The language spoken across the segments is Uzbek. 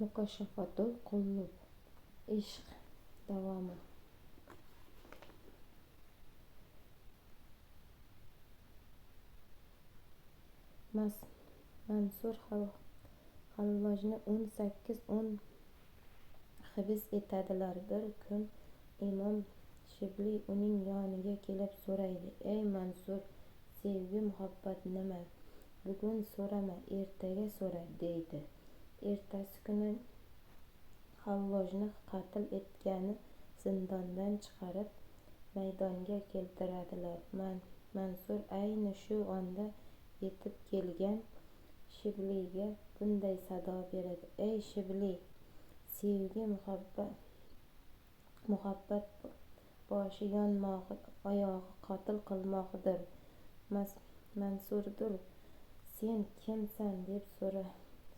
Mukoshafatul Qullub. Ishq davomi. Mansur Hallojni 18-10 hibs etadilar. Bir kun imom Shibli uning yoniga kelib so'raydi: ey Mansur, sevgi muhabbat nima? Bugun so'rama, ertaga so'ra, deydi. Ertasi kuni Hallojni qatl etgani zindondan chiqarib maydonga keltiradilar. Mansur ayni shu onda yetib kelgan Shibliga bunday sado beradi: ey Shibli, sevgi muhabbat boshi yonmog'i, oyog'i qotil qilmoqdir. Mansurdur, sen kimsan, deb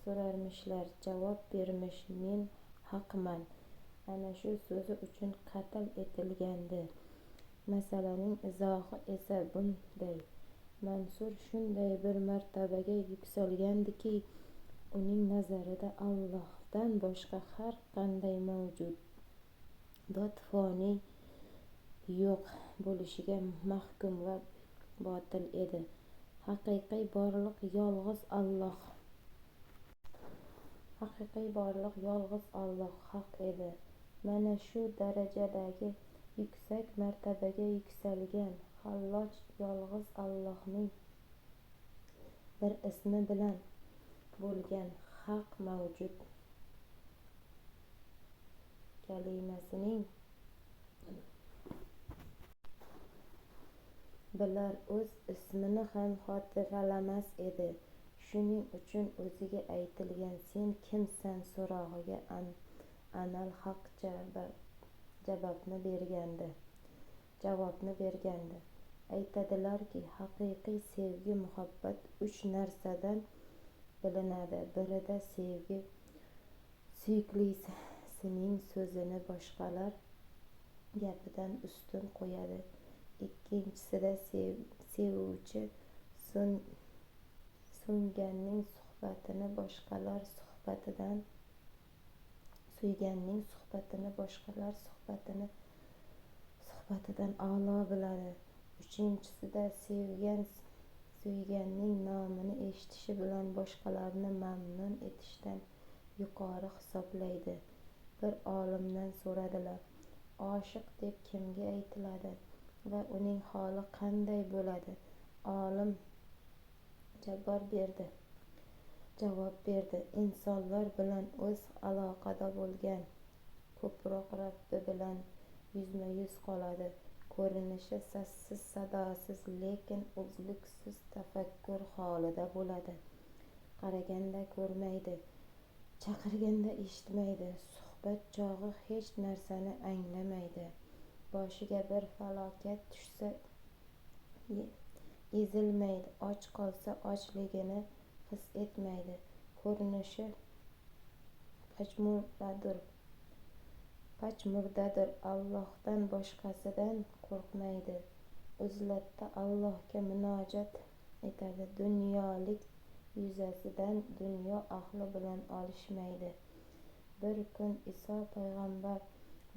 so'rarmishlar. Javob bermish: men haqman. Ana shu so'zi uchun qatl etilgandi. Masalaning izohi esa bunday: Mansur shunday bir martabaga yuksalgandiki, uning nazarida Allohdan boshqa har qanday mavjudot foniy, yo'q bo'lishiga mahkum va botil edi. Haqiqiy borliq yolg'iz Alloh haq edi. Mana shu darajadagi yuksak martabaga yuksalgan Halloj yolg'iz Allohning bir ismi bilan bo'lgan haq mavjud kalimasining bilar, o'z ismini ham xotirlamas edi. Shuning uchun o'ziga aytilgan sen kimsan so'rog'iga anal haq javobni bergandi. Aytadilarki, haqiqiy sevgi muhabbat 3 narsadan bilinadi. Birida sevgi suyuklisining so'zini boshqalar gapidan ustun qo'yadi. Ikkinchisida sevuvchi suyganning suhbatini boshqalar suhbatidan a'lo biladi. Uchinchisida suyganning nomini eshitishi bilan boshqalarni mamnun etishdan yuqori hisoblaydi. Bir olimdan so'radilar: oshiq deb kimga aytiladi va uning holi qanday bo'ladi? Olim javob berdi: insonlar bilan o'z aloqada bo'lgan, ko'proq Rabbi bilan yuzma-yuz qoladi. Ko'rinishi sassiz sadosiz, lekin uzluksiz tafakkur holida bo'ladi. Qaraganda ko'rmaydi, chaqirganda eshitmaydi, suhbat chog'i hech narsani anglamaydi. Boshiga bir falokat tushsa ezilmaydi, och qolsa ochligini his etmaydi. Ko'rinishi pachmurdadir, Allohdan boshqasidan qo'rqmaydi. Uzlatda Allohga munojot etadi. Dunyolik yuzasidan dunyo ahli bilan olishmaydi. Bir kun Iso payg'ambar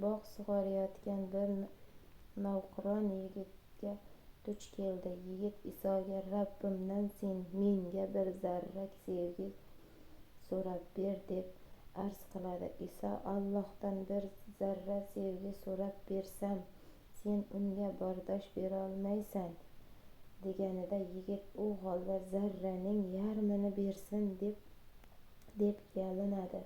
bog' sug'orayotgan bir navqiron yigitga duch keldi. Yigit Isoga: Rabbimdan menga bir zarra sevgi so'rab ber, deb arz qiladi. Iso: Allohdan bir zarra sevgi so'rab bersam, sen unga bardosh berolmaysan, deganida yigit: u holda zarraning yarmini bersin, deb yalinadi.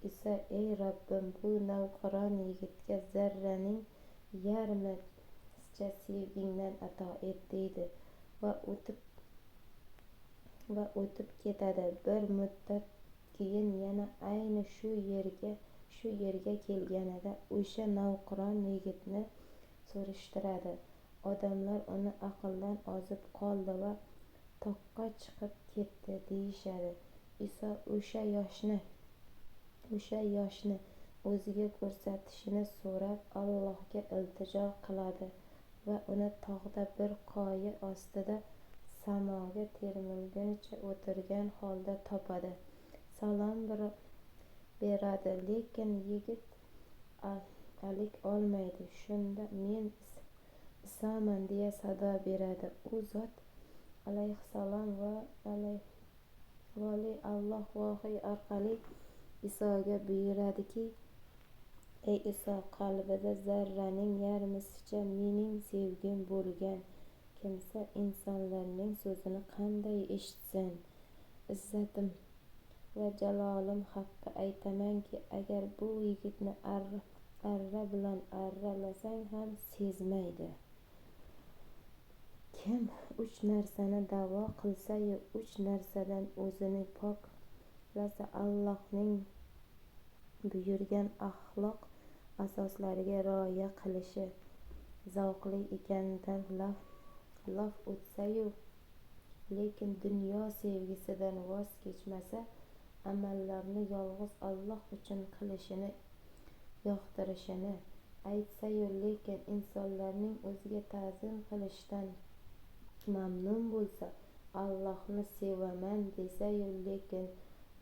Iso: ey Rabbim, bu navqiron yigitga zarraning yarmicha sevgingdan ato et, deydi va o'tib ketadi. Bir muddat keyin yana ayni shu yerga kelganida o'sha navqiron yigitni so'rashtiradi. Odamlar uni aqldan ozib qoldi va toqqa chiqib ketdi, deyishadi. Iso o'sha yoshni o'ziga ko'rsatishini so'rab Allohga iltijo qiladi va uni tog'da bir qoya ostida samoga termilguncha o'tirgan holda topadi. beradi, lekin yigit alik olmaydi. Shunda men Isoman deya sado beradi. U zot alayhissalom vali Alloh vahiy orqali Isoga buyuradiki: ey Iso, qalbida zarraning yarmisicha mening sevgim bo'lgan kimsa insonlarning so'zini qanday eshitsin? Izzatim va jalolim haqqi aytamanki, agar bu yigitni arra bilan arralasang ham sezmaydi. Kim 3 narsani da'vo qilsa-yu 3 narsadan o'zini poklasa, Allohning buyurgan axloq asoslariga rioya qilishi, zavqli ekanidan laf o'tsa-yu, lekin dunyo sevgisidan voz kechmasa, amallarni yolg'iz Alloh uchun qilishini yoqtirishini aytsa-yu, lekin insonlarning o'ziga ta'zim qilishidan mamnun bo'lsa, Allohni sevaman desa-yu, lekin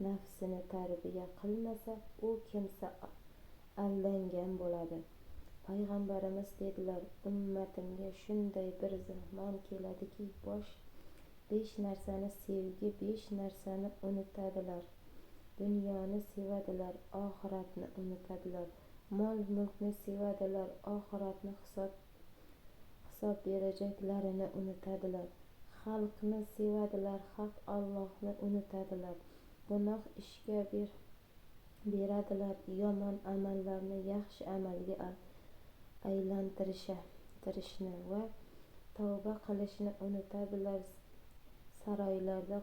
nafsini tarbiya qilmasa, u kimsa aldangan bo'ladi. Payg'ambarimiz dedilar: ummatimga shunday bir zamon keladiki, 5 narsani sevgi, 5 narsani unutadilar. Dunyoni sevadilar, oxiratni unutadilar. Mol mulkni sevadilar, oxiratni hisob berajaklarini unutadilar. Xalqni sevadilar, haq Allohni unutadilar. Gunoh ishga beradilar, yomon amallarni yaxshi amalga aylantirishni va tavba qilishni unutadilar. Saroylarda,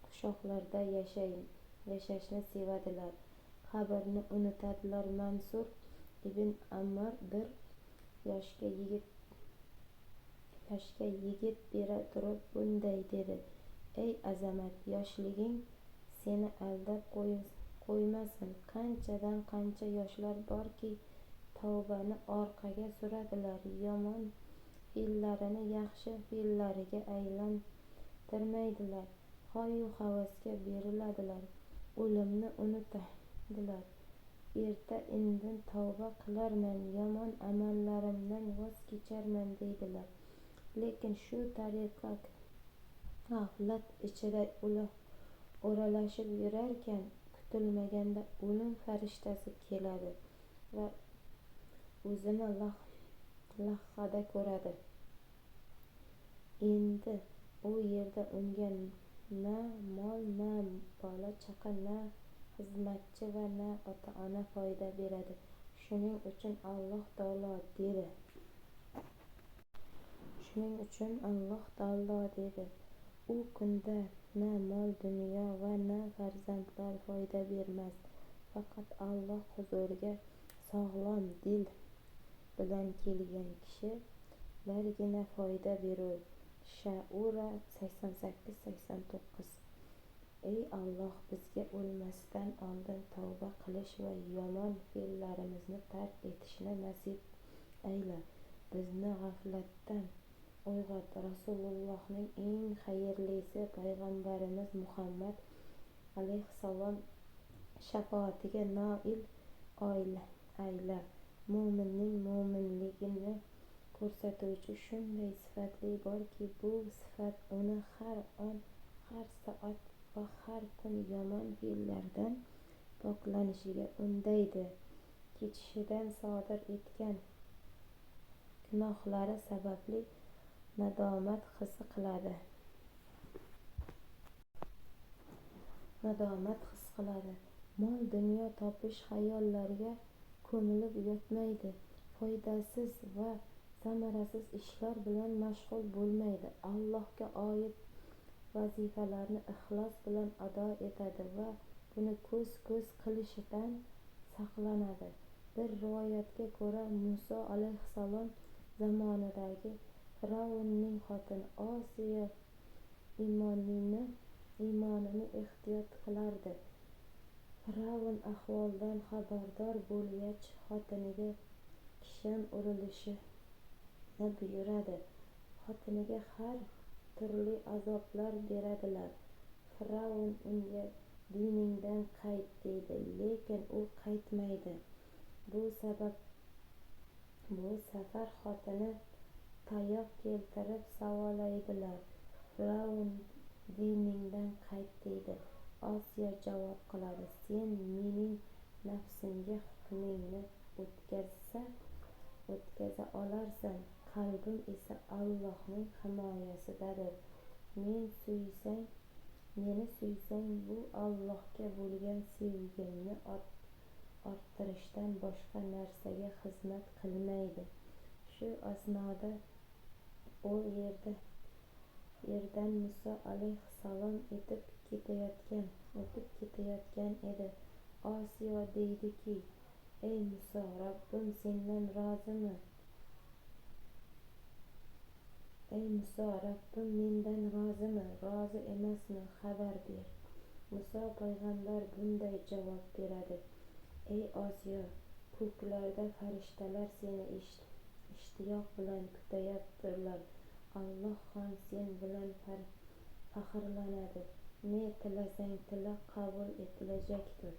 qushoqlarda yashashni sevadilar, qabrni unutadilar. Mansur ibn Ammar bir yoshga yigit bera turib bunday dedi: ey azamat, yoshliging seni aldab qo'ymasin. Qanchadan qancha yoshlar borki, tavbani orqaga suradilar, yomon fe'llarini yaxshi fe'llariga aylantirmaydilar, hoyu havasga beriladilar, o'limni unutadilar. Erta indin tavba qilarman, yomon amallarimdan voz kecharman deydilar. Lekin shu tariqa g'aflat ichida o'ralashib yurarkan, kutilmaganda o'lim farishtasi keladi va o'zini lahhada ko'radi. Endi u yerda unga na mol, na bola chaqa, na xizmatchi va na ota-ona foyda beradi. Shuning uchun Alloh taolo dedi: u kunda na mol dunyo va na farzandlar foyda bermas, faqat Alloh huzuriga sog'lom dil bilan kelgan kishilargina foyda berur. Shura 88-89. Ey Alloh, bizga o'lmasdan oldin tavba qilish va yomon fe'llarimizni tark etishni nasib ayla. Bizni g'aflatdan uyg'ot. Rasulullohning eng xayrlisi payg'ambarimiz Muhammad alayhissalom shafoatiga noil ayla. Mo'minning mo'minligini ko'rsatuvchi shunday sifatlar borki, bu sifat uni har on, har soat va har kun yomon fe'llardan poklanishiga undaydi. Kechishidan sodir etgan gunohlari sababli nadomat his qiladi. Mol dunyo topish xayollariga ko'milib yotmaydi. Foydasiz va samarasiz ishlar bilan mashg'ul bo'lmaydi. Allohga oid vazifalarni ixlos bilan ado etadi va buni ko'z qilishidan saqlanadi. Bir rivoyatga ko'ra, Muso alayhissalom zamonidagi Fir'avnning xotini Osiya iymonini ehtiyot qilardi. Fir'avn ahvoldan xabardor bo'lgach, xotiniga kishan urilishini buyuradi. Xotiniga har turli azoblar beradilar. Fir'avn unga diningdan qayt deydi, lekin u qaytmaydi. Bu safar xotini tayoq keltirib savolaydilar. Fir'avn diningdan qayt deydi. Osiyo javob qiladi: sen mening nafsimga hukmingni o'tkaza olarsan, qalbim esa Allohning himoyasidadir. Meni suysang, bu Allohga bo'lgan sevgimni orttirishdan boshqa narsaga xizmat qilmaydi. Shu asnoda u yerdan Muso alayhissalom o'tib ketayotgan edi. Osiyo deydiki: ey Muso, Robbim mendan rozimi, rozi emasmi, xabar ber. Muso payg'ambar bunday javob beradi: ey Osiyo, ko'klarda farishtalar seni ishtiyoq bilan kutayaptilar. Alloh ham sen bilan faxrlanadi. Ne tilasang tila, qabul etilajakdir.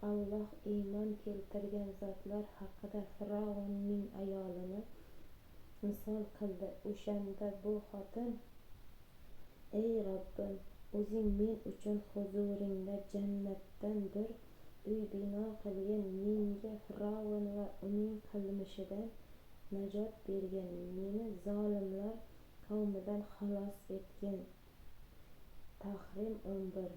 Alloh iymon keltirgan zotlar haqida Fir'avnning ayolini misol qildi. O'shanda bu xotin: ey Robbim, o'zing men uchun huzuringda jannatdan bir uy bino qilgin, menga Fir'avn va uning qilmishidan najot bergin, meni zolimlar qavmidan xalos etgin. Tahrim 11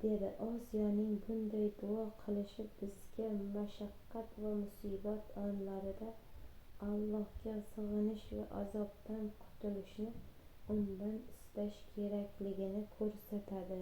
dedi. Osiyoning bunday duo qilishi bizga mashaqqat va musibat onlarida Allohga sig'inish va azobdan qutulishni undan istash kerakligini ko'rsatadi.